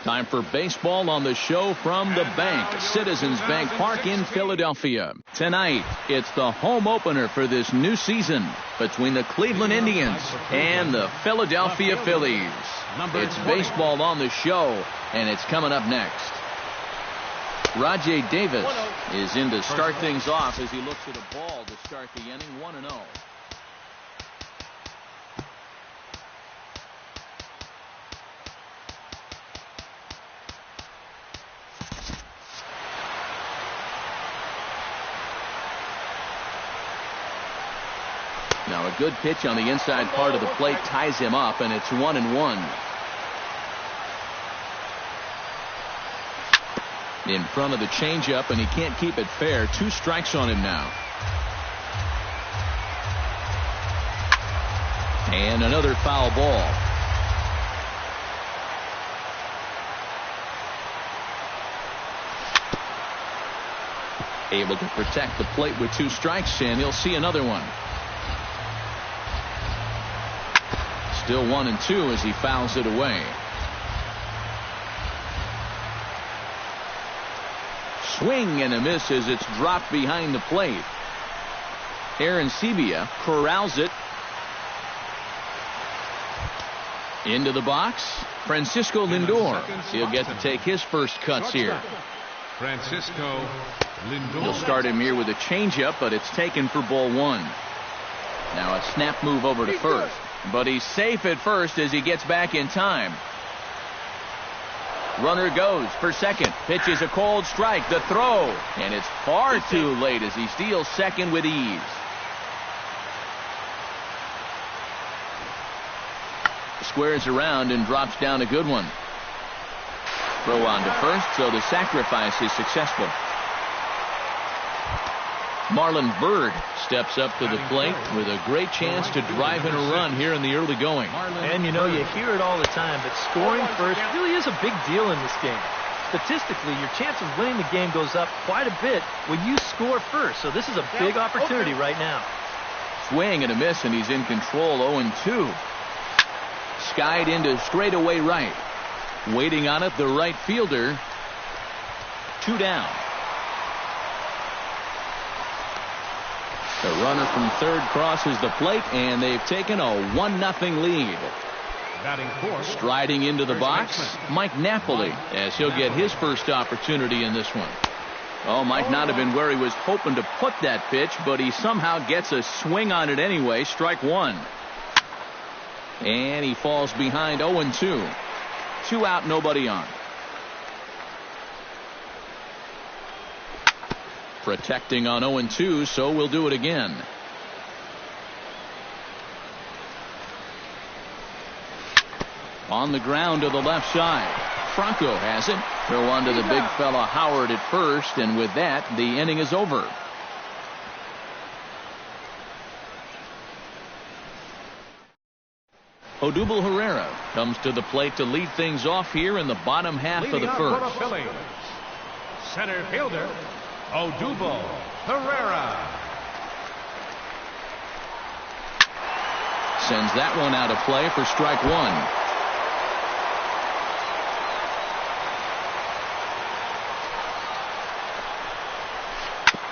Time for baseball on the show from the bank, Citizens Bank Park in Philadelphia. Tonight, it's the home opener for this new season between the Cleveland Indians and the Philadelphia Phillies. It's baseball on the show, and it's coming up next. Rajay Davis is in to start things off as he looks at a ball to start the inning, 1-0. Now a good pitch on the inside part of the plate ties him up, and it's 1-1. In front of the changeup, and he can't keep it fair. 2 strikes on him now. And another foul ball. Able to protect the plate with 2 strikes, and he'll see another one. Still 1-2 as he fouls it away. Swing and a miss as it's dropped behind the plate. Aaron Sebia corrals it into the box. Francisco Lindor. He'll get to take his first cuts here. Francisco Lindor. He'll start him here with a changeup, but it's taken for ball 1. Now a snap move over to first. But he's safe at first as he gets back in time. Runner goes for second. Pitches a cold strike. The throw. And it's far too late as he steals second with ease. Squares around and drops down a good one. Throw on to first, so the sacrifice is successful. Marlon Byrd steps up to the plate with a great chance to drive in a run here in the early going. And you know, you hear it all the time, but scoring first really is a big deal in this game. Statistically, your chance of winning the game goes up quite a bit when you score first. So this is a big opportunity right now. Swing and a miss, and he's in control. 0-2. Skied into straightaway right. Waiting on it, the right fielder. 2 down. The runner from third crosses the plate, and they've taken a 1-0 lead. Striding into the box, Mike Napoli, as he'll get his first opportunity in this one. Oh, might not have been where he was hoping to put that pitch, but he somehow gets a swing on it anyway. Strike 1. And he falls behind 0-2. 2 out, nobody on. Protecting on 0-2, so we'll do it again. On the ground to the left side. Franco has it. Throw on to the big fella Howard at first, and with that, the inning is over. Odubel Herrera comes to the plate to lead things off here in the bottom half of the first. Center fielder Odubel Herrera. Sends that one out of play for strike 1.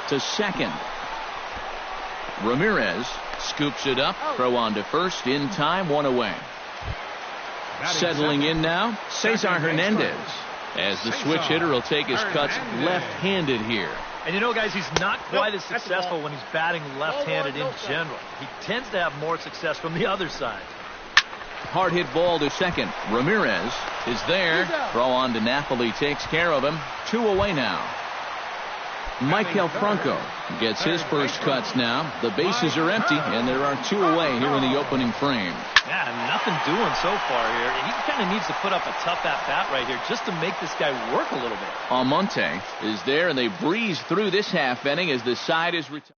To second. Ramirez scoops it up. Throw on to first in time. 1 away. Settling in now, Cesar Hernandez. As the switch hitter will take his cuts left-handed here. And you know, guys, he's not quite as successful when he's batting left-handed in general. He tends to have more success from the other side. Hard hit ball to second. Ramirez is there. Throw on to Napoli takes care of him. 2 away now. Michael Franco gets his first cuts now. The bases are empty, and there are 2 away here in the opening frame. Yeah, nothing doing so far here. He kind of needs to put up a tough at-bat right here just to make this guy work a little bit. Almonte is there, and they breeze through this half inning as the side is retired.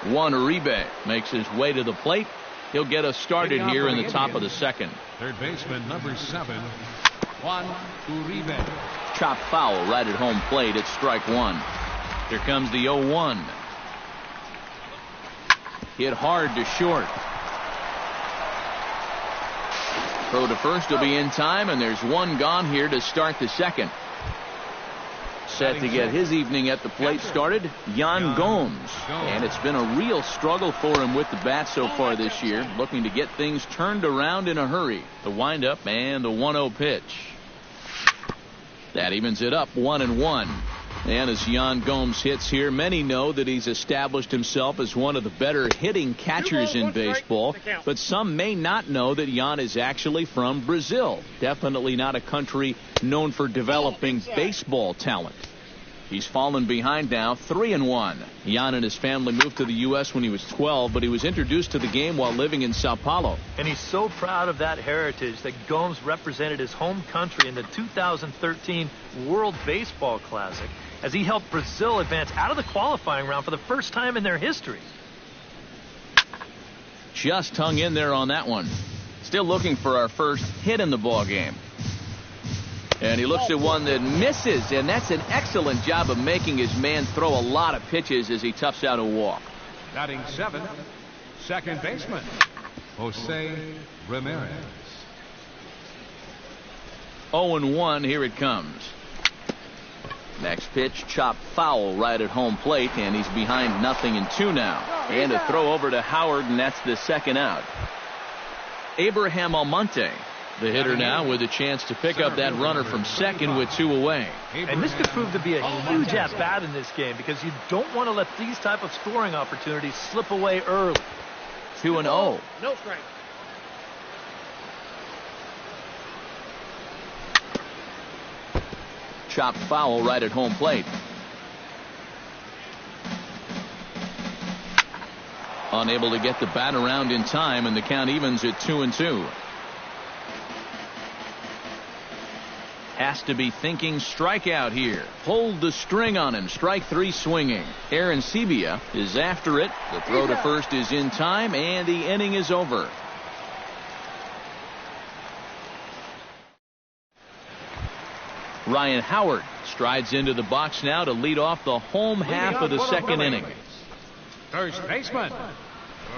Juan Uribe makes his way to the plate. He'll get us started here in the top of the second. Third baseman, number 7, Juan Uribe. Chop foul right at home plate. It's strike 1. Here comes the 0-1. Hit hard to short. Throw to first will be in time, and there's one gone here to start the second. Set to get his evening at the plate started, Yan Gomes. And it's been a real struggle for him with the bat so far this year, looking to get things turned around in a hurry. The windup and the 1-0 pitch. That evens it up 1-1. And as Yan Gomes hits here, many know that he's established himself as one of the better hitting catchers in baseball. But some may not know that Yan is actually from Brazil. Definitely not a country known for developing baseball talent. He's fallen behind now, 3-1. Yan and his family moved to the U.S. when he was 12, but he was introduced to the game while living in Sao Paulo. And he's so proud of that heritage that Gomes represented his home country in the 2013 World Baseball Classic as he helped Brazil advance out of the qualifying round for the first time in their history. Just hung in there on that one. Still looking for our first hit in the ball game. And he looks at one that misses, and that's an excellent job of making his man throw a lot of pitches as he toughs out a walk. Batting 7, second baseman, Jose Ramirez. 0-1, here it comes. Next pitch, chopped foul right at home plate, and he's behind 0-2 now. And a throw over to Howard, and that's the second out. Abraham Almonte, the hitter now, with a chance to pick up that runner from second with 2 away. And this could prove to be a huge at-bat in this game because you don't want to let these type of scoring opportunities slip away early. 2-0. No strike. Chopped foul right at home plate. Unable to get the bat around in time, and the count evens at 2-2. Has to be thinking strikeout here. Pulled the string on him. Strike 3 swinging. Aaron Sebia is after it. The throw to first is in time, and the inning is over. Ryan Howard strides into the box now to lead off the home half of the second inning. First baseman,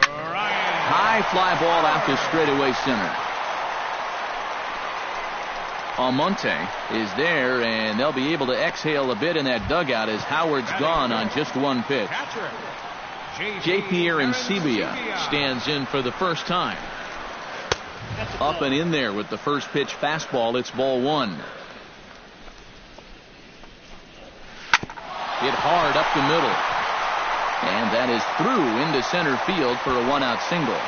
Ryan. High fly ball out to straightaway center. Almonte is there, and they'll be able to exhale a bit in that dugout as Howard's gone on just one pitch. J.P. Sebia stands in for the first time. Up and in there with the first pitch fastball. It's ball 1. Hit hard up the middle. And that is through into center field for a 1-out single.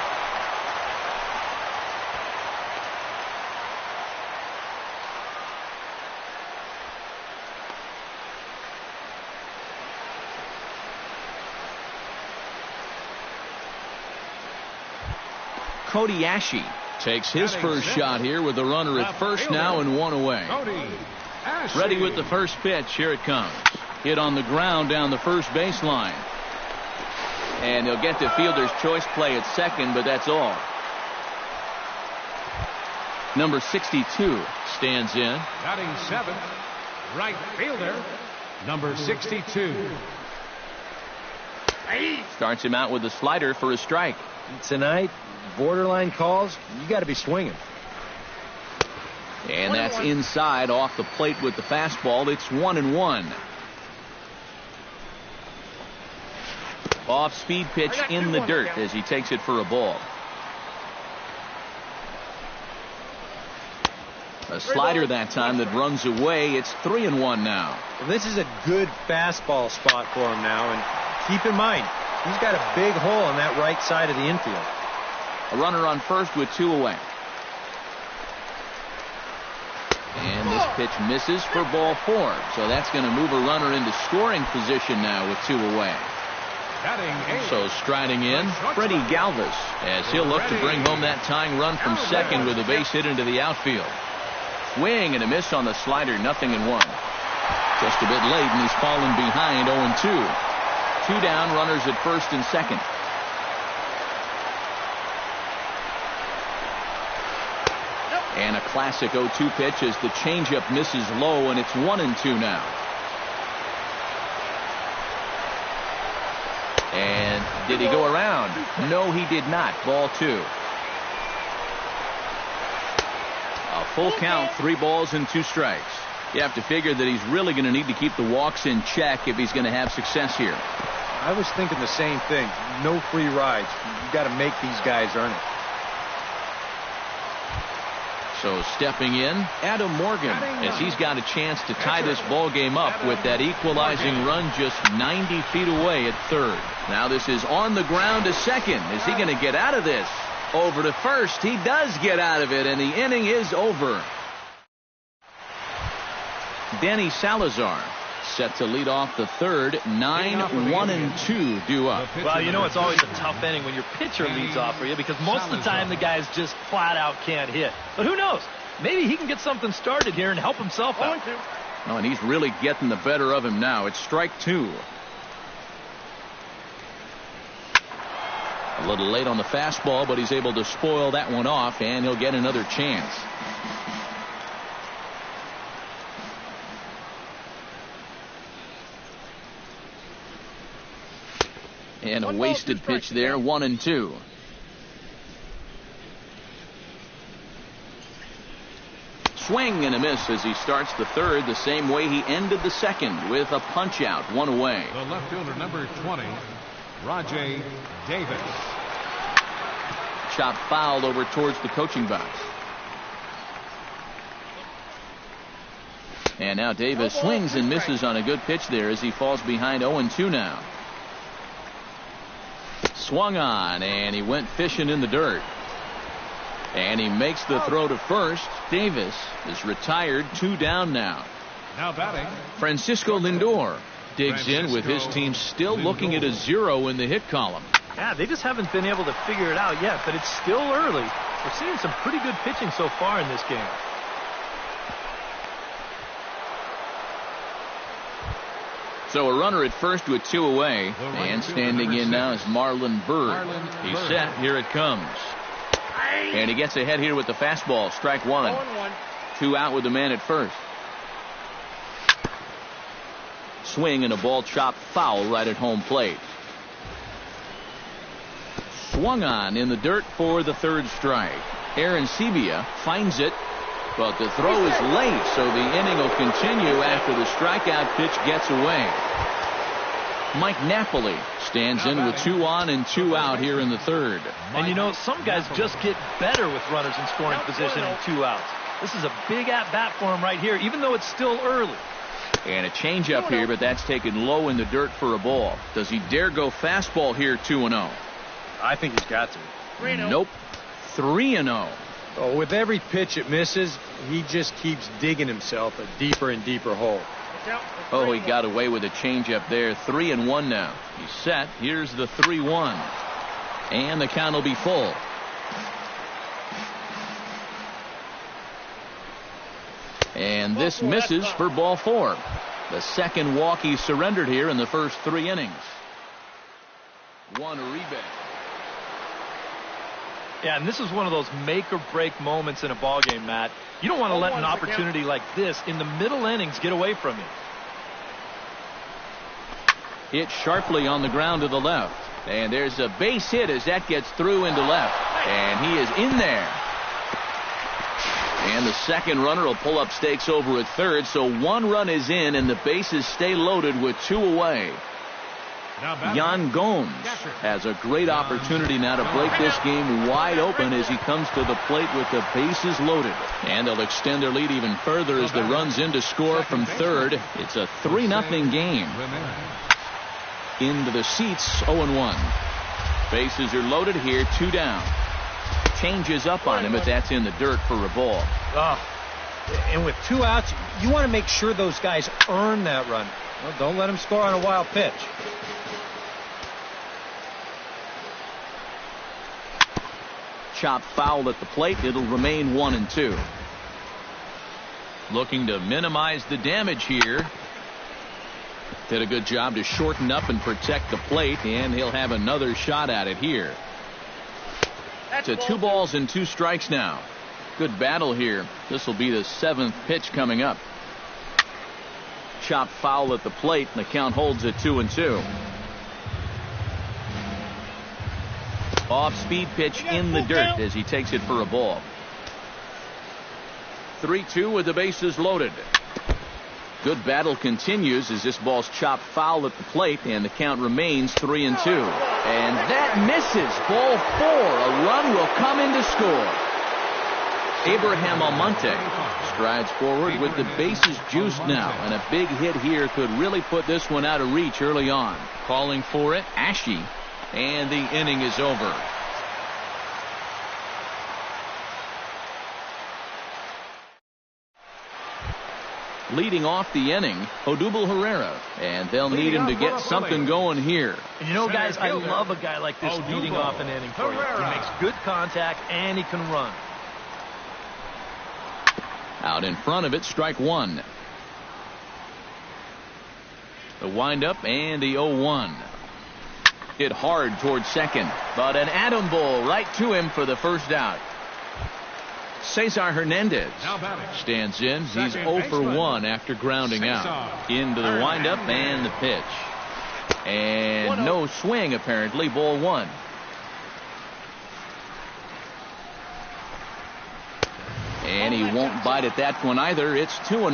Cody Ashe takes his first shot here with a runner at first now and 1 away. Ready with the first pitch. Here it comes. Hit on the ground down the first baseline. And they'll get the fielder's choice play at second, but that's all. Number 62 stands in. Batting 7, right fielder, number 62. Starts him out with a slider for a strike. Tonight, borderline calls, you got to be swinging. And that's inside off the plate with the fastball. It's 1-1. Off-speed pitch in the dirt as he takes it for a ball. A slider that time that runs away. It's 3-1 now. Well, this is a good fastball spot for him now, and keep in mind, he's got a big hole on that right side of the infield. A runner on first with 2 away. And this pitch misses for ball 4. So that's going to move a runner into scoring position now with 2 away. So striding in, Freddie Galvis, as he'll look to bring home that tying run from second with a base hit into the outfield. Swing and a miss on the slider, 0-1. Just a bit late, and he's fallen behind 0-2. 2 down, runners at first and second. And a classic 0-2 pitch as the changeup misses low, and it's 1-2 now. And did he go around? No, he did not. Ball 2. A full count, 3 balls and 2 strikes. You have to figure that he's really going to need to keep the walks in check if he's going to have success here. I was thinking the same thing. No free rides. You got to make these guys earn it. So stepping in, Adam Morgan, as he's got a chance to tie this ball game up with that equalizing run just 90 feet away at third. Now this is on the ground to second. Is he going to get out of this? Over to first. He does get out of it, and the inning is over. Danny Salazar set to lead off the third. 9-1-2 due up. Well, you know it's always a tough inning when your pitcher leads off for you because most of the time the guys just flat out can't hit. But who knows? Maybe he can get something started here and help himself out. Oh, and he's really getting the better of him now. It's strike 2. A little late on the fastball, but he's able to spoil that one off, and he'll get another chance. And a wasted pitch there, 1-2. Swing and a miss as he starts the third the same way he ended the second with a punch out, 1 away. The left fielder, number 20, Rajay Davis. Chop fouled over towards the coaching box. And now Davis swings and misses on a good pitch there as he falls behind 0-2 now. Swung on, and he went fishing in the dirt. And he makes the throw to first. Davis is retired, 2 down now. Now batting, Francisco Lindor digs in with his team still looking at a 0 in the hit column. Yeah, they just haven't been able to figure it out yet, but it's still early. We're seeing some pretty good pitching so far in this game. So a runner at first with 2 away, and standing in now is Marlon Byrd. He's set. Here it comes. And he gets ahead here with the fastball. Strike 1. 2 out with the man at first. Swing and a ball chopped foul right at home plate. Swung on in the dirt for the third strike. Aaron Sebia finds it, but the throw is late, so the inning will continue after the strikeout pitch gets away. Mike Napoli stands in with 2 on and 2 out here in the third. And you know, some guys just get better with runners in scoring position and 2 outs. This is a big at-bat for him right here, even though it's still early. And a changeup here, but that's taken low in the dirt for a ball. Does he dare go fastball here, 2-0? I think he's got to. Nope. 3-0. Oh, with every pitch it misses, he just keeps digging himself a deeper and deeper hole. Oh, he got away with a changeup there. 3-1 now. He's set. Here's the 3-1. And the count will be full. And this misses for ball 4. The second walk he surrendered here in the first 3 innings. 1 rebate. Yeah, and this is one of those make-or-break moments in a ball game, Matt. You don't want to let an opportunity like this in the middle innings get away from you. Hit sharply on the ground to the left. And there's a base hit as that gets through into left. And he is in there. And the second runner will pull up stakes over at third. So 1 run is in, and the bases stay loaded with 2 away. Yan Gomes has a great opportunity now to break this game wide open as he comes to the plate with the bases loaded. And they'll extend their lead even further as the runs in to score from third. It's a 3-0 game. Into the seats, 0-1. Bases are loaded here, 2 down. Changes up on him, but that's in the dirt for a ball. And with 2 outs, you want to make sure those guys earn that run. Well, don't let them score on a wild pitch. Chop foul at the plate. It'll remain 1-2. Looking to minimize the damage here. Did a good job to shorten up and protect the plate, and he'll have another shot at it here. To 2 balls and 2 strikes now. Good battle here. This will be the 7th pitch coming up. Chop foul at the plate, and the count holds at 2-2. Off-speed pitch in the dirt as he takes it for a ball. 3-2 with the bases loaded. Good battle continues as this ball's chopped foul at the plate, and the count remains 3-2. And that misses. Ball 4. A run will come in to score. Abraham Almonte strides forward with the bases juiced now, and a big hit here could really put this one out of reach early on. Calling for it, Ashe, and the inning is over. Leading off the inning, Odubel Herrera, and they'll need him to get something going here. And you know, guys, I love a guy like this leading off an inning for you. He makes good contact and he can run. Out in front of it, strike one. The windup and the 0-1. Hit hard towards second, but an atom ball right to him for the first out. Cesar Hernandez stands in. He's 0 for 1 after grounding out. Into the windup and the pitch. And no swing, apparently. Ball 1. And he won't bite at that one either. It's 2-0.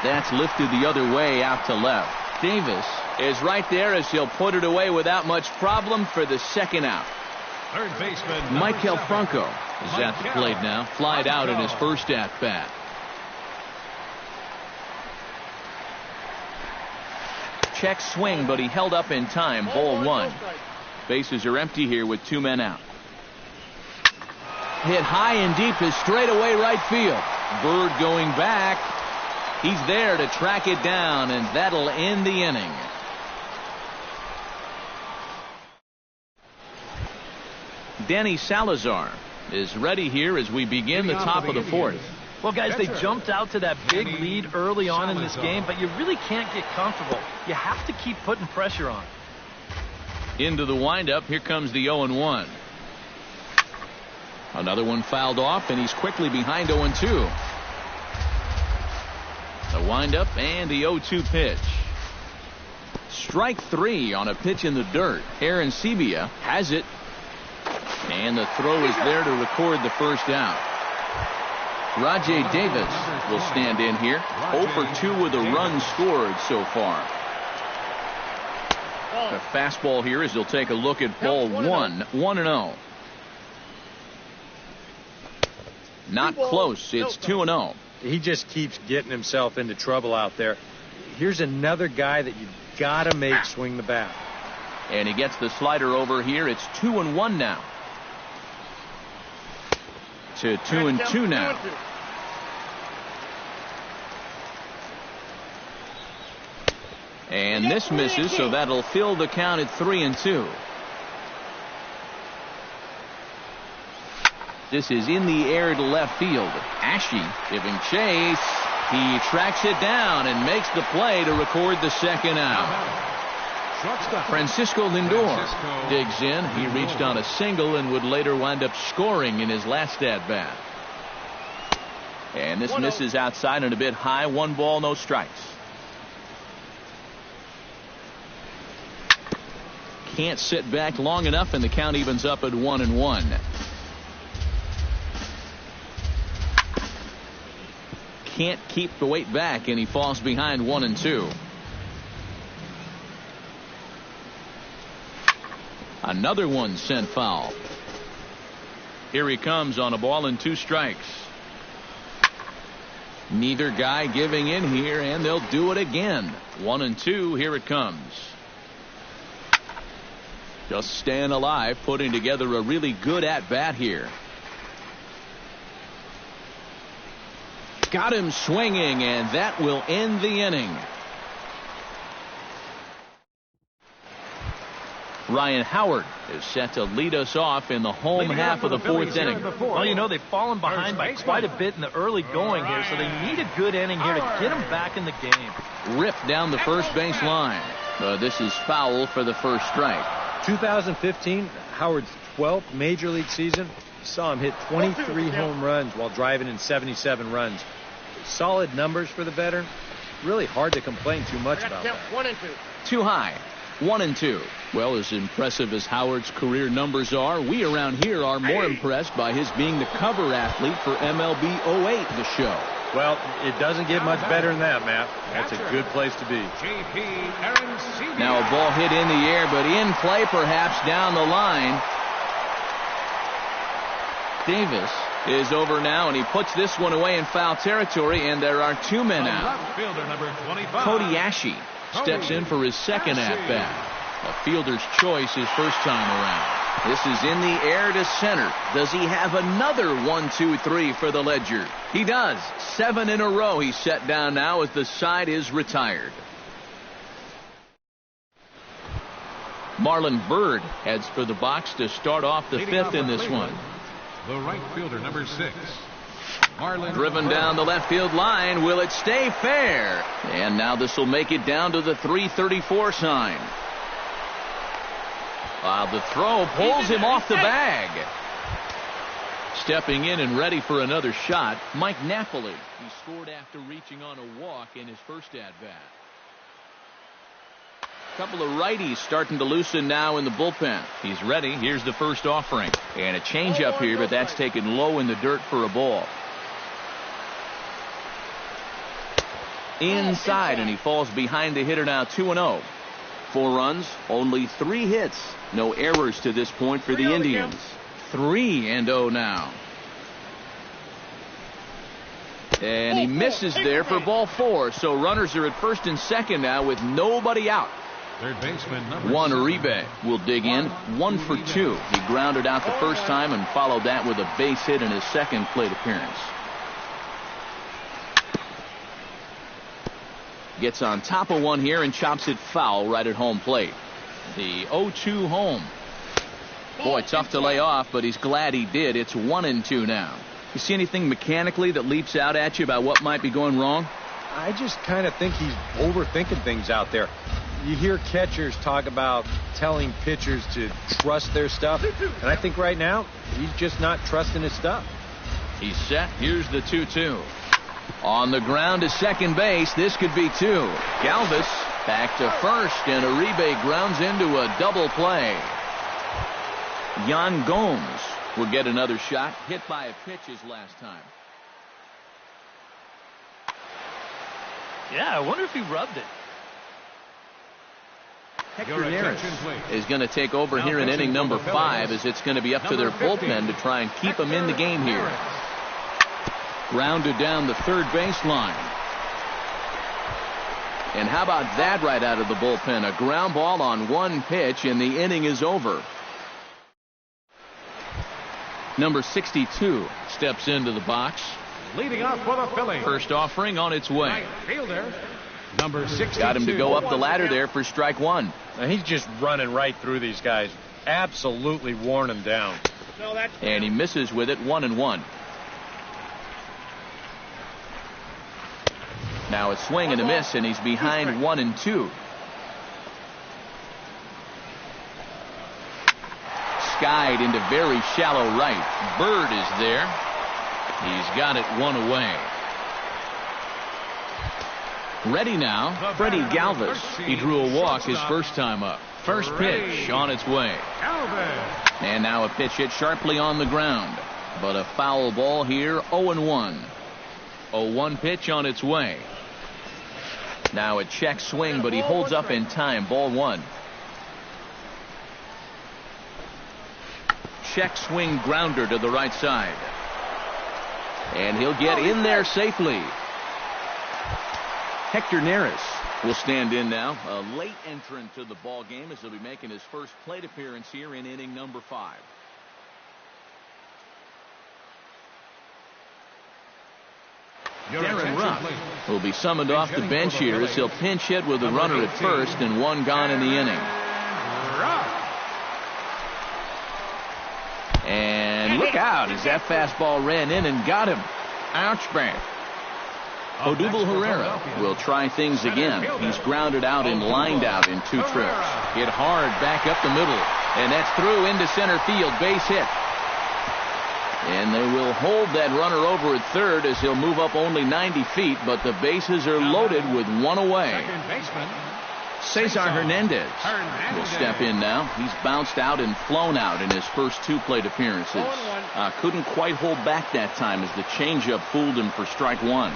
That's lifted the other way out to left. Davis is right there as he'll put it away without much problem for the second out. Third baseman Michael Franco is at the plate now. Flied out in his first at-bat. Check swing, but he held up in time. Ball 1. Bases are empty here with 2 men out. Hit high and deep to straightaway right field. Bird going back. He's there to track it down, and that'll end the inning. Danny Salazar is ready here as we begin the top of the 4th. Well, guys, they jumped out to that big lead early on in this game, but you really can't get comfortable. You have to keep putting pressure on. Into the windup. Here comes the 0-1. Another one fouled off, and he's quickly behind 0-2. The windup and the 0-2 pitch. Strike 3 on a pitch in the dirt. Aaron Sebia has it. And the throw is there to record the first out. Rajay Davis will stand in here. 0 for 2 with a run scored so far. The fastball here as he'll take a look at ball 1. 1-0. Not close. It's 2-0. He just keeps getting himself into trouble out there. Here's another guy that you've got to make swing the bat. And he gets the slider over here. It's 2-1 now. To 2-2 now. And this misses, so that'll fill the count at 3-2. This is in the air to left field. Ashe giving chase. He tracks it down and makes the play to record the second out. Francisco Lindor digs in. He reached on a single and would later wind up scoring in his last at-bat. And this misses outside and a bit high. 1 ball, no strikes. Can't sit back long enough, and the count evens up at 1-1. Can't keep the weight back, and he falls behind 1-2. Another one sent foul. Here he comes on a ball and 2 strikes. Neither guy giving in here, and they'll do it again. 1-2. Here it comes. Just staying alive, putting together a really good at-bat here. Got him swinging, and that will end the inning. Ryan Howard is set to lead us off in the home half of the 4th inning. Well, you know, they've fallen behind by quite a bit in the early going here, so they need a good inning here to get them back in the game. Ripped down the first base line. This is foul for the first strike. 2015, Howard's 12th major league season. Saw him hit 23 home runs while driving in 77 runs. Solid numbers for the veteran. Really hard to complain too much about that. 2 high. 1-2. Well, as impressive as Howard's career numbers are, we around here are more impressed by his being the cover athlete for MLB 08, the show. Well, it doesn't get much better than that, Matt. That's a good place to be. Now a ball hit in the air, but in play perhaps down the line. Davis is over now, and he puts this one away in foul territory, and there are 2 men out. Cody Ashe steps in for his second at-bat. A fielder's choice his first time around. This is in the air to center. Does he have another 1-2-3 for the Ledger? He does. 7 in a row he's set down now as the side is retired. Marlon Byrd heads for the box to start off the 5th in this one. The right fielder, number 6. Marlon Driven down the left field line. Will it stay fair? And now this will make it down to the 334 sign. While the throw pulls him off the bag. Stepping in and ready for another shot, Mike Napoli. He scored after reaching on a walk in his first at-bat. Couple of righties starting to loosen now in the bullpen. He's ready. Here's the first offering. And a changeup here, but that's taken low in the dirt for a ball. Inside, and he falls behind the hitter now 2-0. 4 runs, only 3 hits. No errors to this point for the Indians. 3-0 now. And he misses there for ball 4. So runners are at first and second now with nobody out. Third baseman, number Juan Uribe will dig in. 1 for 2. He grounded out the first time and followed that with a base hit in his second plate appearance. Gets on top of one here and chops it foul right at home plate. The 0-2 home. Boy, tough to lay off, but he's glad he did. It's 1-2 now. You see anything mechanically that leaps out at you about what might be going wrong? I just kind of think he's overthinking things out there. You hear catchers talk about telling pitchers to trust their stuff, and I think right now he's just not trusting his stuff. He's set. Here's the 2-2. On the ground to second base. This could be 2. Galvis back to first, and Uribe grounds into a double play. Yan Gomes will get another shot. Hit by a pitch his last time. Yeah, I wonder if he rubbed it. Hector Neris is going to take over here in inning number 5, as it's going to be up to their bullpen to try and keep him in the game here. Grounded down the third baseline. And how about that right out of the bullpen? A ground ball on 1 pitch, and the inning is over. Number 62 steps into the box. leading off for the Phillies. First offering on its way. Right fielder, number 62. Got him to go up the ladder there for strike 1. Now he's just running right through these guys. Absolutely worn them down. And he misses with it, 1-1. Now a swing and a miss, and he's behind 1-2. Skied into very shallow right. Bird is there. He's got it 1 away. Ready now, Freddie Galvis. He drew a walk his first time up. First pitch on its way. And now a pitch hit sharply on the ground. But a foul ball here, 0-1. 0-1 pitch on its way. Now a check swing, but he holds up in time. Ball 1. Check swing grounder to the right side. And he'll get in there safely. Hector Neris will stand in now. A late entrant to the ball game, as he'll be making his first plate appearance here in inning number 5. Darren Ruff will be summoned off the bench here as he'll pinch hit with a runner at first and 1 gone in the inning. And look out as that fastball ran in and got him. Ouch bang. Odubel Herrera will try things again. He's grounded out and lined out in 2 trips. Hit hard back up the middle. And that's through into center field. Base hit. And they will hold that runner over at third as he'll move up only 90 feet. But the bases are loaded with 1 away. Cesar Hernandez will step in now. He's bounced out and flown out in his first 2 plate appearances. Couldn't quite hold back that time as the changeup fooled him for strike 1.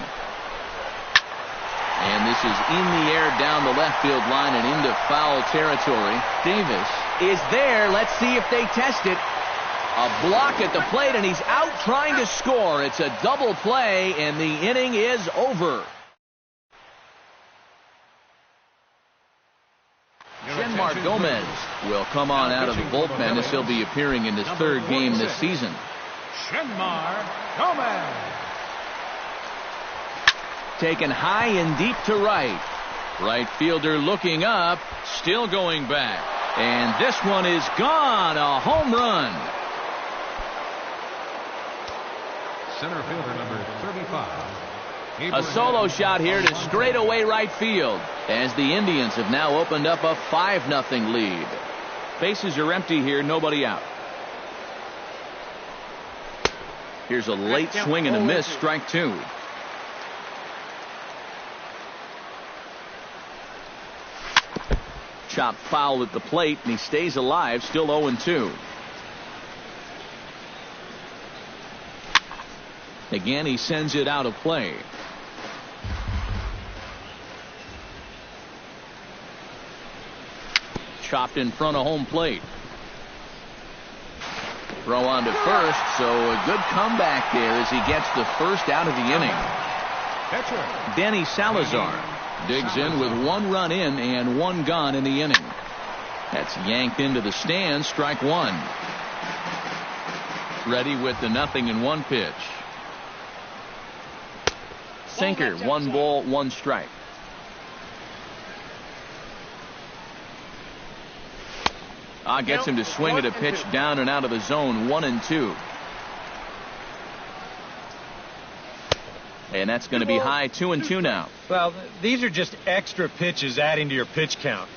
And this is in the air down the left field line and into foul territory. Davis is there. Let's see if they test it. A block at the plate, and he's out trying to score. It's a double play, and the inning is over. Genmar Gomez will come on out of the bullpen as he'll be appearing in his 3rd game this season. Genmar Gomez. Taken high and deep to right. Right fielder looking up, still going back. And this one is gone. A home run. Center fielder number 35. A solo shot here to straightaway right field as the Indians have now opened up a 5-0 lead. Bases are empty here, nobody out. Here's a late swing and a miss, strike 2. Chopped foul at the plate, and he stays alive, still 0-2. Again, he sends it out of play. Chopped in front of home plate. Throw on to first, so a good comeback there as he gets the first out of the inning. Danny Salazar digs in with 1 run in and 1 gone in the inning. That's yanked into the stands, strike 1. Ready with the 0-1 pitch. Sinker, 1 ball, 1 strike. Gets him to swing at a pitch down and out of the zone, 1-2. And that's going to be high, 2-2 now. Well, these are just extra pitches adding to your pitch count.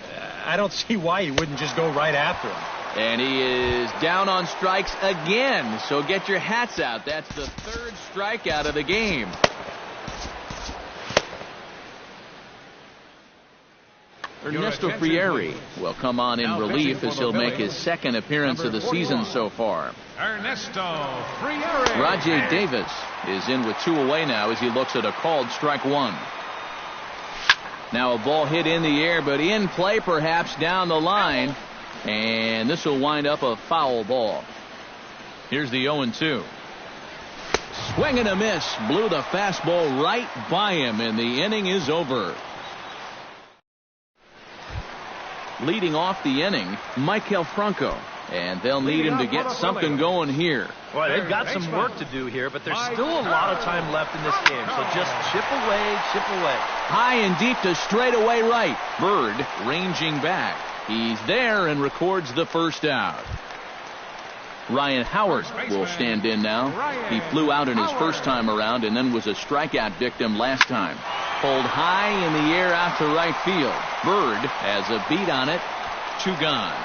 I don't see why you wouldn't just go right after him. And he is down on strikes again. So get your hats out. That's the 3rd strikeout of the game. Ernesto Frieri will come on in relief as he'll make his 2nd appearance of the season so far. Ernesto Frieri. Rajay Davis is in with 2 away now as he looks at a called strike 1. Now a ball hit in the air, but in play perhaps down the line. And this will wind up a foul ball. Here's the 0-2. Swing and a miss. Blew the fastball right by him, and the inning is over. Leading off the inning, Michael Franco. And they'll need him to get something going here. Well, they've got some work to do here, but there's still a lot of time left in this game. So just chip away, chip away. High and deep to straightaway right. Bird ranging back. He's there and records the first out. Ryan Howard will stand in now. He flew out in his first time around and then was a strikeout victim last time. Pulled high in the air out to right field. Bird has a beat on it. 2 gone.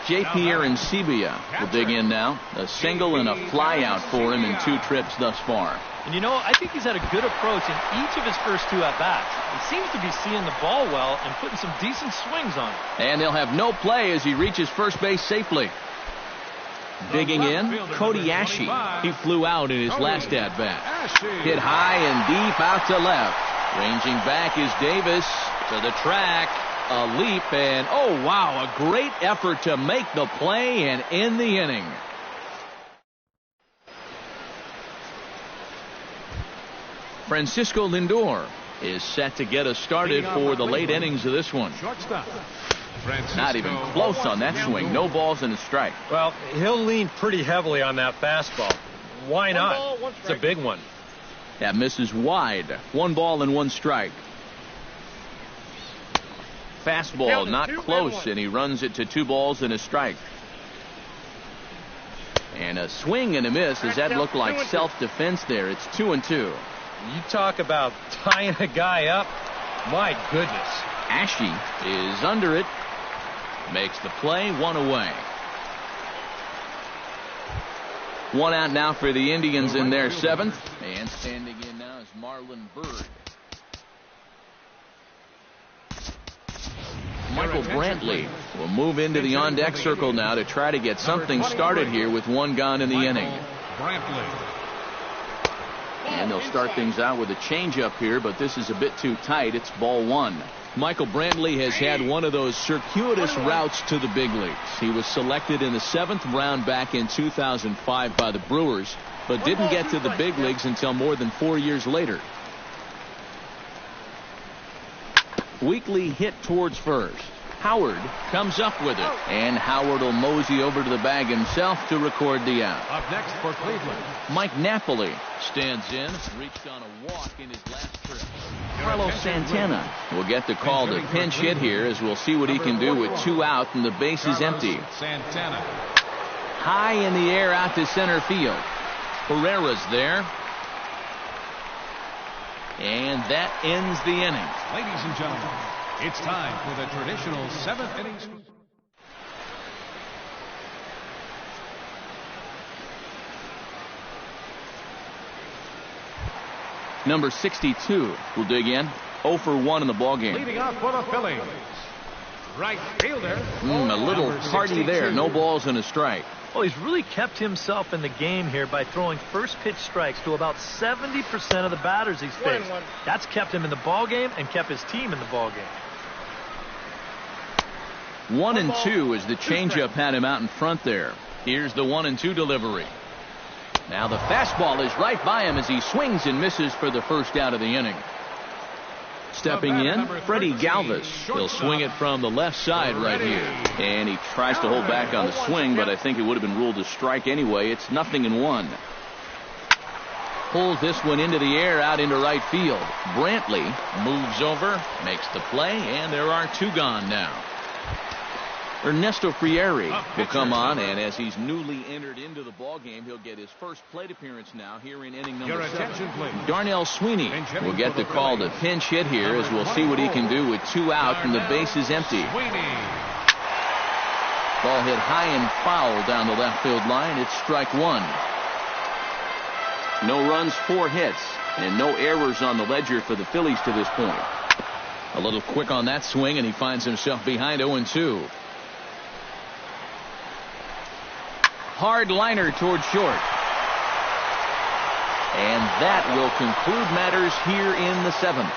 J. Pierre Encibia will dig in now. A single and a fly out for him in 2 trips thus far. And you know, I think he's had a good approach in each of his first 2 at-bats. He seems to be seeing the ball well and putting some decent swings on it. And he'll have no play as he reaches first base safely. Digging in, Cody Ashe. He flew out in his last at-bat. Hit high and deep out to left. Ranging back is Davis to the track. A leap, and oh wow, a great effort to make the play and end the inning. Francisco Lindor is set to get us started for the late innings of this one. Not even close on that swing. No balls and a strike. Well, he'll lean pretty heavily on that fastball. Why not? It's a big one. That misses wide. 1 ball and 1 strike. Fastball not close, and he runs it to 2 balls and a strike. And a swing and a miss. Does that look like self-defense there? It's 2-2. You talk about tying a guy up. My goodness. Ashe is under it. Makes the play, 1 away. 1 out now for the Indians in their 7th. And standing in now is Marlon Bird. Michael Brantley will move into the on-deck circle now to try to get something started here with one gone in the inning. And they'll start things out with a changeup here, but this is a bit too tight. It's ball one. Michael Brantley has had one of those circuitous routes to the big leagues. He was selected in the 7th round back in 2005 by the Brewers, but didn't get to the big leagues until more than 4 years later. Weekly hit towards first. Howard comes up with it, and Howard will mosey over to the bag himself to record the out. Up next for Cleveland, Mike Napoli stands in, reached on a walk in his last trip. Carlos Santana will get the call to pinch hit here, as we'll see what he can do with 2 out and the base is empty. Santana. High in the air out to center field. Pereira's there. And that ends the inning. Ladies and gentlemen, it's time for the traditional 7th inning. Number 62 will dig in. 0 for 1 in the ballgame. Leading off for the Phillies, right fielder. A little party there. No balls and a strike. Well, he's really kept himself in the game here by throwing first pitch strikes to about 70% of the batters he's faced. That's kept him in the ball game and kept his team in the ball game. 1-2 as the changeup had him out in front there. Here's the 1-2 delivery. Now the fastball is right by him as he swings and misses for the first out of the inning. Stepping in, Freddie Galvis. He'll swing it from the left side right here. And he tries to hold back on the swing, but I think it would have been ruled a strike anyway. It's 0-1. Pulls this one into the air out into right field. Brantley moves over, makes the play, and there are 2 gone now. Ernesto Frieri will come on, and as he's newly entered into the ballgame, he'll get his first plate appearance now here in inning number 7. Darnell Sweeney will get the call to pinch hit here, as we'll see what he can do with 2 out and the base is empty. Ball hit high and foul down the left field line. It's strike 1. No runs, 4 hits, and no errors on the ledger for the Phillies to this point. A little quick on that swing, and he finds himself behind 0-2. Hard liner towards short. And that will conclude matters here in the 7th.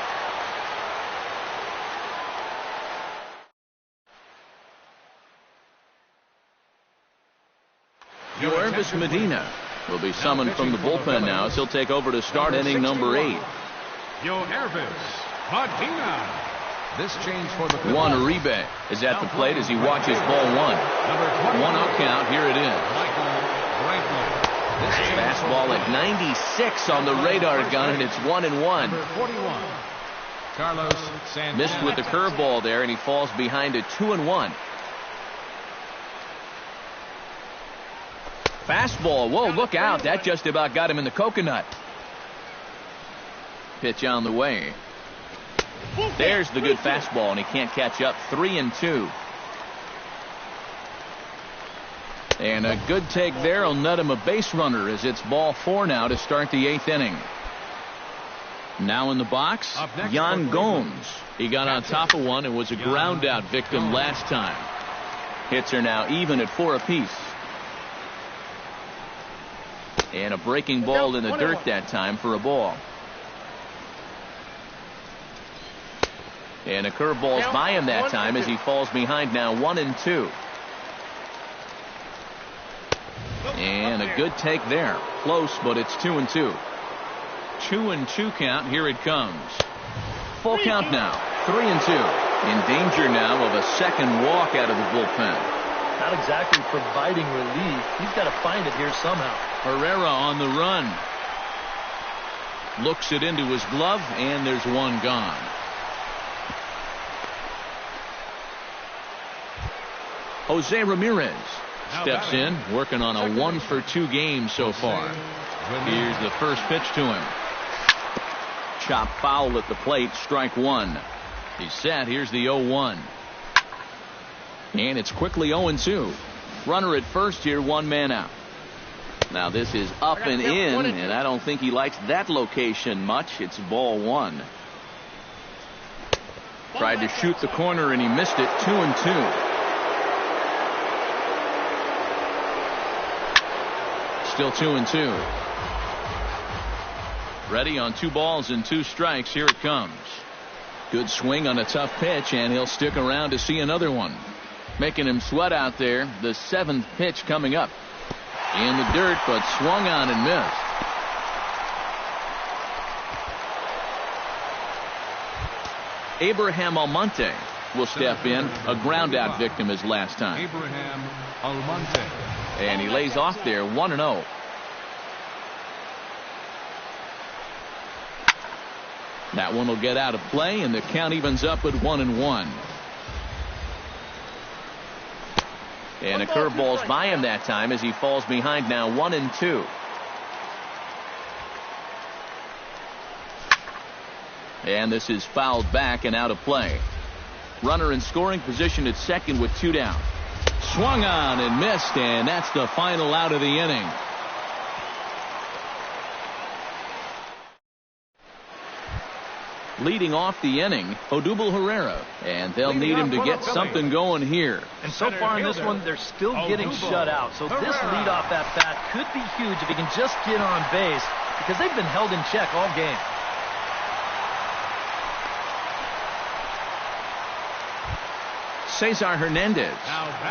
Yorvis Medina will be summoned from the bullpen now as he'll take over to start inning number 8. Yorvis Medina. This change for the Juan Uribe is at the plate as he watches ball 1. 1-0 count. Here it is. Fastball at 96 on the radar gun, and it's 1-1. Carlos Santana. Missed with the curveball there, and he falls behind a 2-1. Fastball. Whoa, look out. That just about got him in the coconut. Pitch on the way. There's the good fastball, and he can't catch up. 3-2. And a good take there will nut him a base runner as it's ball 4 now to start the 8th inning. Now in the box, Yan Gomes. He got on top of one and was a ground out victim last time. Hits are now even at 4 apiece. And a breaking ball in the dirt that time for a ball. And a curveball's by him that time as he falls behind now 1-2. And a good take there. Close, but it's 2-2. 2-2 count. Here it comes. Full count now. 3-2. In danger now of a second walk out of the bullpen. Not exactly providing relief. He's got to find it here somehow. Herrera on the run. Looks it into his glove, and there's one gone. Jose Ramirez steps in, working on a 1-for-2 game so far. Here's the first pitch to him. Chop foul at the plate, strike 1. He's set. Here's the 0-1. And it's quickly 0-2. Runner at first here, 1 man out. Now this is up and in, and I don't think he likes that location much. It's ball 1. Tried to shoot the corner and he missed it. 2-2. Still 2-2. Ready on 2 balls and 2 strikes. Here it comes. Good swing on a tough pitch, and he'll stick around to see another one. Making him sweat out there. The 7th pitch coming up. In the dirt, but swung on and missed. Abraham Almonte will step in. A ground out victim his last time. Abraham Almonte. And he lays off there 1-0. That one will get out of play, and the count evens up at 1-1. And a curveball's by him that time as he falls behind now 1-2. And this is fouled back and out of play. Runner in scoring position at second with 2 down. Swung on and missed, and that's the final out of the inning. Leading off the inning, Odubel Herrera, and they'll need him to get something going here. And so far in this one, they're still getting shut out. So this leadoff at bat could be huge if he can just get on base, because they've been held in check all game. Cesar Hernandez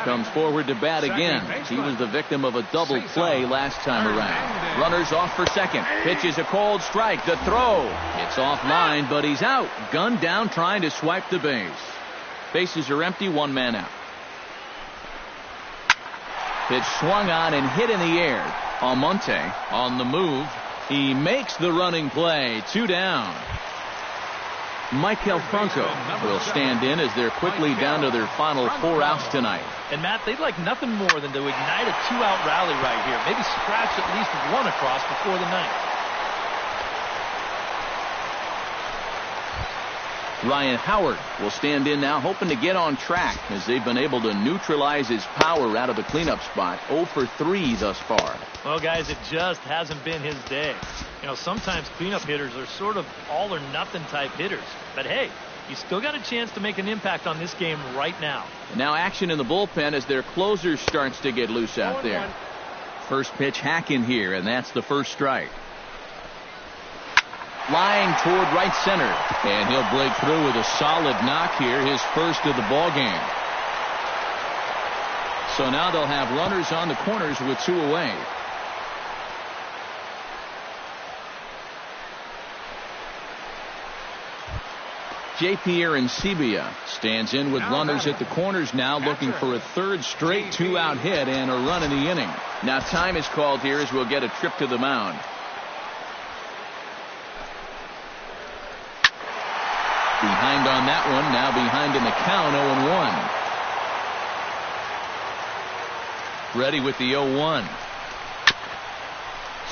comes forward to bat again. He was the victim of a double play last time around. Runners off for second. Pitches a cold strike. The throw. It's offline, but he's out. Gunned down trying to swipe the base. Bases are empty. 1 man out. Pitch swung on and hit in the air. Almonte on the move. He makes the running play. 2 down. Michael Franco will stand in as they're quickly down to their final 4 outs tonight. And Matt, they'd like nothing more than to ignite a 2-out rally right here. Maybe scratch at least 1 across before the 9th. Ryan Howard will stand in now, hoping to get on track as they've been able to neutralize his power out of the cleanup spot. 0 for 3 thus far. Well, guys, it just hasn't been his day. You know, sometimes cleanup hitters are sort of all or nothing type hitters. But hey, you still got a chance to make an impact on this game right now. And now action in the bullpen as their closer starts to get loose out there. First pitch hack in here, and that's the first strike. Flying toward right center, and he'll break through with a solid knock here, his first of the ball game. So now they'll have runners on the corners with 2 away. J.P. Arancibia stands in with runners at the corners now, looking for a 3rd straight 2-out hit and a run in the inning. Now time is called here as we'll get a trip to the mound. Behind on that one, now behind in the count, 0-1. Ready with the 0-1.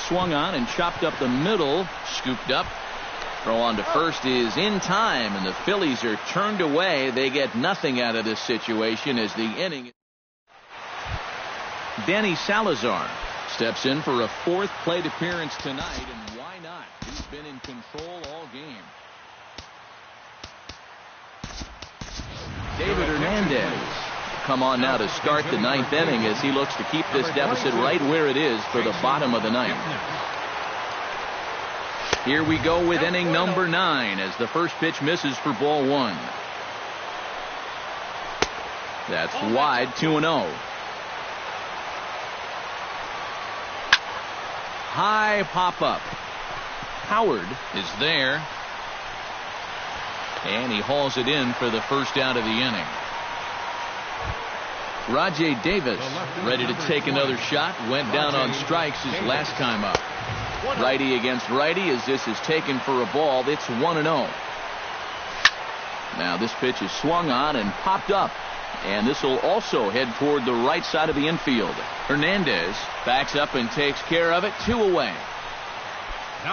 Swung on and chopped up the middle, scooped up. Throw on to first is in time, and the Phillies are turned away. They get nothing out of this situation as the inning. Danny Salazar steps in for a 4th plate appearance tonight, and why not? He's been in control all game. David Hernandez come on now to start the 9th inning as he looks to keep this deficit right where it is for the bottom of the 9th. Here we go with inning number 9 as the first pitch misses for ball 1. That's wide, 2-0. High pop up. Howard is there. And he hauls it in for the first out of the inning. Rajay Davis ready to take another shot. Went down on strikes his last time up. Righty against righty as this is taken for a ball. It's 1-0. Now this pitch is swung on and popped up. And this will also head toward the right side of the infield. Hernandez backs up and takes care of it. 2 away.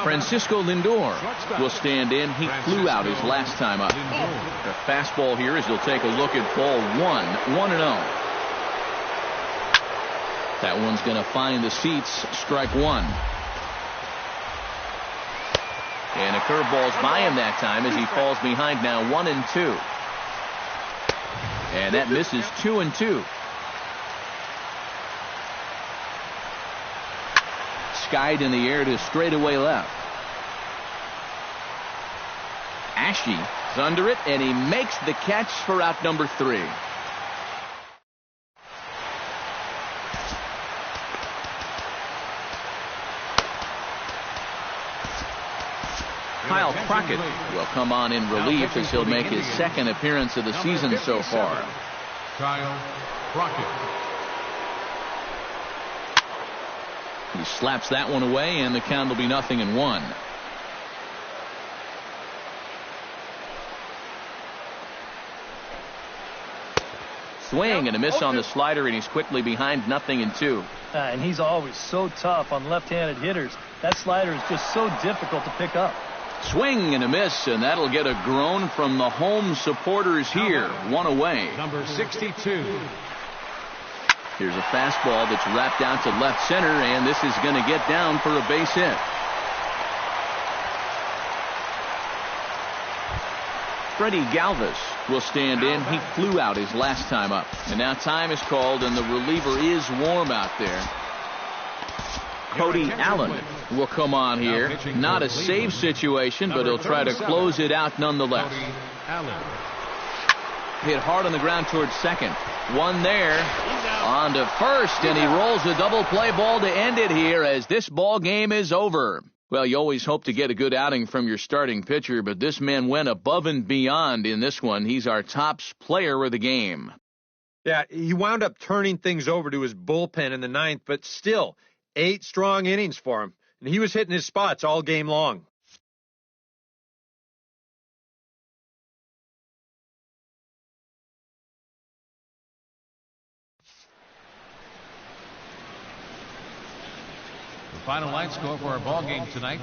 Francisco Lindor will stand in. He flew out his last time up. The fastball here as he'll take a look at ball 1. 1-0. That one's going to find the seats. Strike 1. And a curveball's by him that time as he falls behind now 1-2. And that misses 2-2. Skied in the air to straightaway left. Ashe is under it, and he makes the catch for out number 3. Kyle Crockett will come on in relief as he'll make his second appearance of the season so far. Kyle Crockett. He slaps that one away, and the count will be 0-1. Swing and a miss on the slider, and he's quickly behind 0-2. And he's always so tough on left-handed hitters. That slider is just so difficult to pick up. Swing and a miss, and that'll get a groan from the home supporters here. One away. Number 62. Here's a fastball that's wrapped out to left center, and this is going to get down for a base hit. Freddie Galvis will stand in. He flew out his last time up. And now time is called, and the reliever is warm out there. Cody Allen will come on here. Not a save situation, but he'll try to close it out nonetheless. Hit hard on the ground towards second. One there. On to first, and he rolls a double play ball to end it here as this ball game is over. Well, you always hope to get a good outing from your starting pitcher, but this man went above and beyond in this one. He's our top player of the game. Yeah, he wound up turning things over to his bullpen in the 9th, but still, 8 strong innings for him. And he was hitting his spots all game long. The final line score for our ball game tonight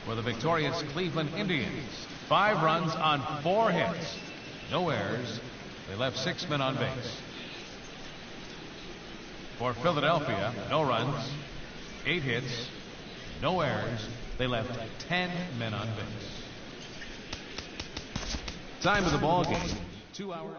for the victorious Cleveland Indians. 5 runs on 4 hits. No errors. They left 6 men on base. For Philadelphia, no runs, 8 hits, no errors. They left 10 men on base. Time of the ball game, 2 hours.